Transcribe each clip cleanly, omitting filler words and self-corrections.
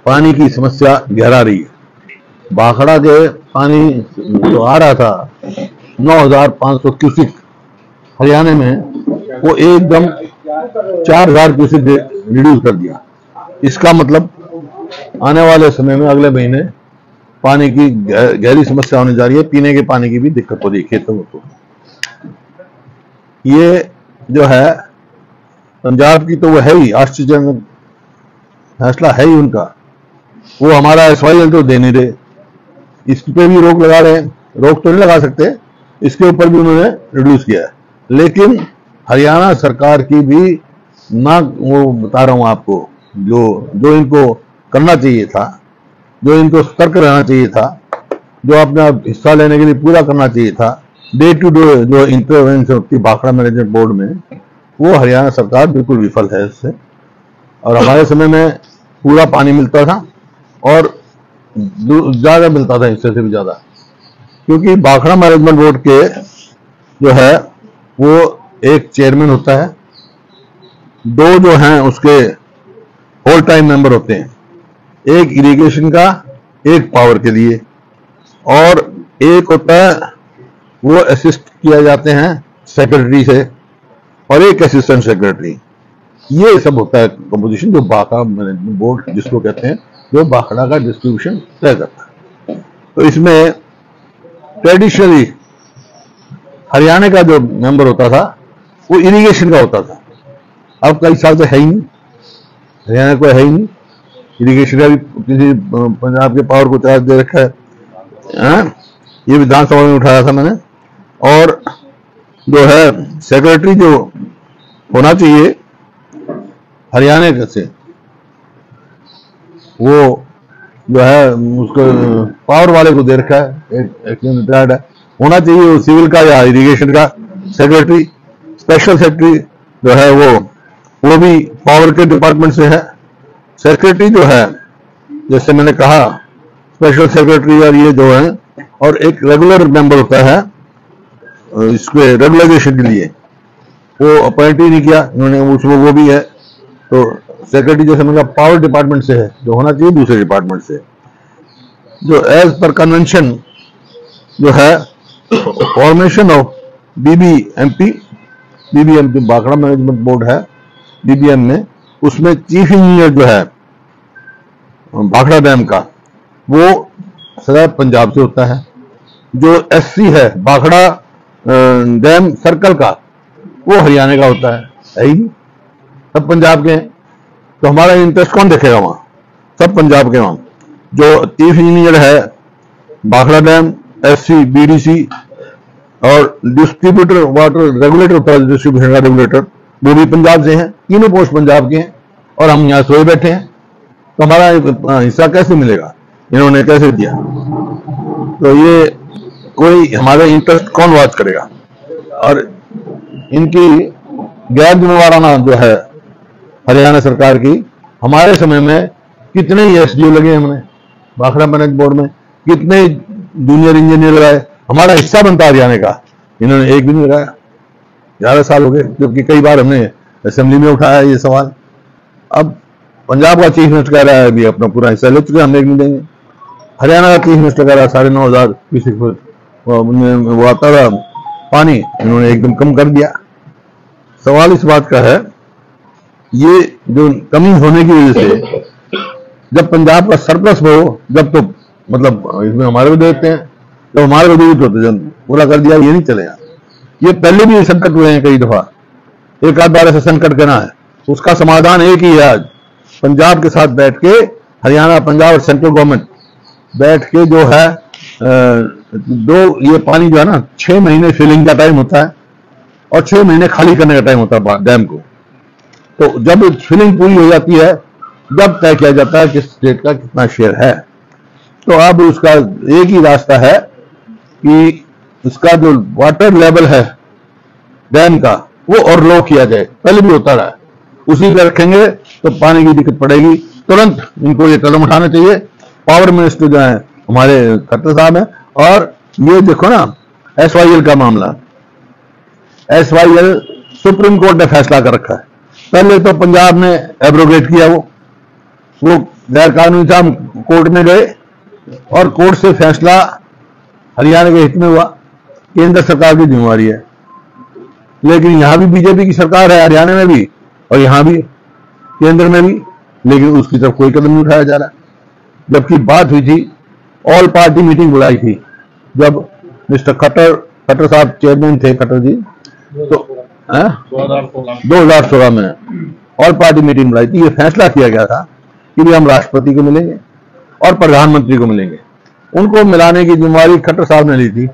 पानी की समस्या गहरा रही है। भाखड़ा के पानी जो आ रहा था 9,500 क्यूसिक हरियाणा में, वो एकदम 4,000 क्यूसिक रिड्यूस कर दिया। इसका मतलब आने वाले समय में अगले महीने पानी की गहरी समस्या होने जा रही है। पीने के पानी की भी दिक्कत हो रही है खेतों को। ये जो है पंजाब की, तो वो है ही आश्चर्यजनक फैसला है ही उनका। वो हमारा SYL तो दे नहीं रहे, इस पे भी रोक लगा रहे हैं। रोक तो नहीं लगा सकते, इसके ऊपर भी उन्होंने रिड्यूस किया है। लेकिन हरियाणा सरकार की भी ना, वो बता रहा हूं आपको, जो इनको करना चाहिए था, जो इनको सतर्क रहना चाहिए था, जो अपना हिस्सा लेने के लिए पूरा करना चाहिए था, डे टू डे जो इंटरवेंशन होती है भाखड़ा मैनेजमेंट बोर्ड में, वो हरियाणा सरकार बिल्कुल विफल है इससे। और हमारे समय में पूरा पानी मिलता था और ज्यादा मिलता था, इससे भी ज्यादा, क्योंकि भाखड़ा मैनेजमेंट बोर्ड के जो है वो एक चेयरमैन होता है, 2 जो हैं उसके होल टाइम मेंबर होते हैं, एक इरिगेशन का, एक पावर के लिए, और एक होता है वो असिस्ट किया जाते हैं सेक्रेटरी से, और एक असिस्टेंट सेक्रेटरी। ये सब होता है कंपोजिशन, जो भाखड़ा मैनेजमेंट बोर्ड जिसको कहते हैं, जो भाखड़ा का डिस्ट्रीब्यूशन तय करता है। तो इसमें ट्रेडिशनली हरियाणा का जो मेंबर होता था वो इरिगेशन का होता था। अब कई साल से है ही नहीं, हरियाणा को है ही नहीं, इरिगेशन का भी किसी पंजाब के पावर को चार्ज दे रखा है। ये विधानसभा में उठाया था मैंने। और जो है सेक्रेटरी जो होना चाहिए हरियाणा से, वो जो है उसको पावर वाले को दे रखा है, एक रिटायर्ड है, होना चाहिए वो सिविल का या इरिगेशन का सेक्रेटरी। स्पेशल सेक्रेटरी जो है वो भी पावर के डिपार्टमेंट से है। सेक्रेटरी जो है, जैसे मैंने कहा, स्पेशल सेक्रेटरी और ये जो है, और एक रेगुलर मेंबर होता है इसके रेगुलाइजेशन के लिए, वो अपॉइंट ही नहीं किया इन्होंने, उसमें वो भी है। तो सेक्रेटरी जैसे मैंने कहा पावर डिपार्टमेंट से है, जो होना चाहिए दूसरे डिपार्टमेंट से। जो एज पर कन्वेंशन जो है formation of BBMP Bhakra management board है, BBM में, उसमें चीफ इंजीनियर जो है भाखड़ा डैम का, वो सदैव पंजाब से होता है। जो SC है भाखड़ा डैम सर्कल का, वो हरियाणा का होता है ही, सब पंजाब के हैं। तो हमारा इंटरेस्ट कौन देखेगा वहां? सब पंजाब के वहां। जो चीफ इंजीनियर है भाखड़ा डैम, SC, BDC और डिस्ट्रीब्यूटर वाटर रेगुलेटर होता है, डिस्ट्रीब्यूशन का रेगुलेटर, वो भी पंजाब से हैं। तीनों पोस्ट पंजाब के हैं और हम यहाँ सोए बैठे हैं। तो हमारा हिस्सा कैसे मिलेगा? इन्होंने कैसे दिया? तो ये कोई हमारे इंटरेस्ट कौन वॉच करेगा? और इनकी गैर जिम्मेवाराना जो है हरियाणा सरकार की, हमारे समय में कितने SDO लगे हमने भाखड़ा मैनेजमेंट बोर्ड में, कितने जूनियर इंजीनियर लगाए, हमारा हिस्सा बनता हरियाणा का, इन्होंने एक भी नहीं लगाया। 11 साल हो गए, जबकि कई बार हमने असेंबली में उठाया ये सवाल। अब पंजाब का चीफ मिनिस्टर कह रहा है अभी अपना पूरा हिस्सा ले चुके, हम एक नहीं देंगे। हरियाणा का चीफ मिनिस्टर कह रहा है 9,500 क्यूसेक वो आता था पानी, इन्होंने एकदम कम कर दिया। सवाल इस बात का है, ये जो कमी होने की वजह से, जब पंजाब का सरप्लस हो, जब तो मतलब इसमें हमारे को देते हैं, तो हमारे को भी होते, जब पूरा कर दिया, ये नहीं चलेगा। ये पहले भी संकट हुए हैं कई दफा, एक आध बार ऐसा संकट करना है, उसका समाधान एक ही है। आज पंजाब के साथ बैठ के, हरियाणा, पंजाब और सेंट्रल गवर्नमेंट बैठ के जो है ये पानी जो है ना, 6 महीने फिलिंग का टाइम होता है और 6 महीने खाली करने का टाइम होता है डैम को। तो जब फिलिंग पूरी हो जाती है, जब तय किया जाता है कि स्टेट का कितना शेयर है। तो अब उसका एक ही रास्ता है कि उसका जो वाटर लेवल है डैम का, वो और लो किया जाए। पहले भी होता रहा, उसी पे रखेंगे तो पानी की दिक्कत पड़ेगी। तुरंत इनको ये कदम उठाना चाहिए। पावर मिनिस्टर जो है हमारे खट्टर साहब हैं। और ये देखो ना, SYL का मामला, SYL सुप्रीम कोर्ट ने फैसला कर रखा है। पहले तो पंजाब ने एब्रोगेट किया, वो गैर कानूनी था, हम कोर्ट में गए और कोर्ट से फैसला हरियाणा के हित में हुआ। केंद्र सरकार की जिम्मेवारी है, लेकिन यहां भी बीजेपी की सरकार है, हरियाणा में भी और यहां भी केंद्र में भी, लेकिन उसकी तरफ कोई कदम नहीं उठाया जा रहा। जबकि बात हुई थी, ऑल पार्टी मीटिंग बुलाई थी जब मिस्टर खट्टर साहब चेयरमैन थे, खट्टर जी, तो 2016 में ऑल पार्टी मीटिंग बुलाई थी। ये फैसला किया गया था कि भी हम राष्ट्रपति को मिलेंगे और प्रधानमंत्री को मिलेंगे। उनको मिलाने की जिम्मेवारी खट्टर साहब ने ली थी।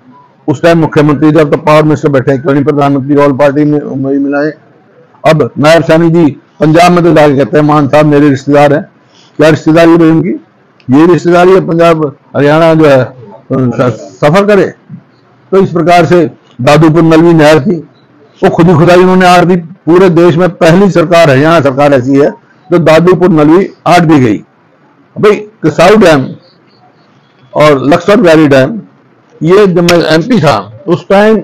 उस टाइम मुख्यमंत्री जब तो पावर मिनिस्टर बैठे, क्यों नहीं प्रधानमंत्री ऑल पार्टी में मिलाए। अब नायब सैनी जी पंजाब में तो जाके कहते हैं मान साहब मेरे रिश्तेदार हैं। क्या रिश्तेदारी है उनकी? ये रिश्तेदारी है, पंजाब हरियाणा जो है सफर करे। तो इस प्रकार से दादूपुर नलवी नहर थी, वो खुद ही खुदाई उन्होंने आड़ दी। पूरे देश में पहली सरकार हरियाणा सरकार ऐसी है तो दादूपुर नलवी आड़ दी गई। भाई किसाऊ डैम और लक्सर वैली डैम, ये जब मैं एमपी था उस टाइम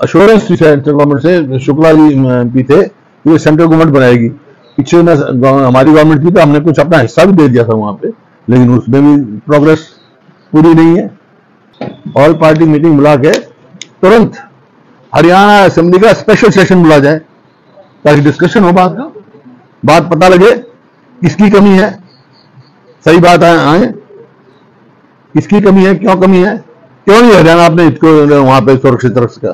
अश्योरेंस थी सेंट्रल गवर्नमेंट से, शुक्ला जी एमपी थे, ये सेंट्रल गवर्नमेंट बनाएगी। पीछे में हमारी गवर्नमेंट थी तो हमने कुछ अपना हिस्सा भी दे दिया था वहां पे, लेकिन उसमें भी प्रोग्रेस पूरी नहीं है। ऑल पार्टी मीटिंग बुला के तुरंत हरियाणा असेंबली का स्पेशल सेशन बुला जाए ताकि डिस्कशन हो बात का, बात पता लगे किसकी कमी है, सही बात आए, किसकी कमी है, क्यों कमी है, क्यों नहीं हरियाणा अपने इसको वहां पे सुरक्षित रख सका।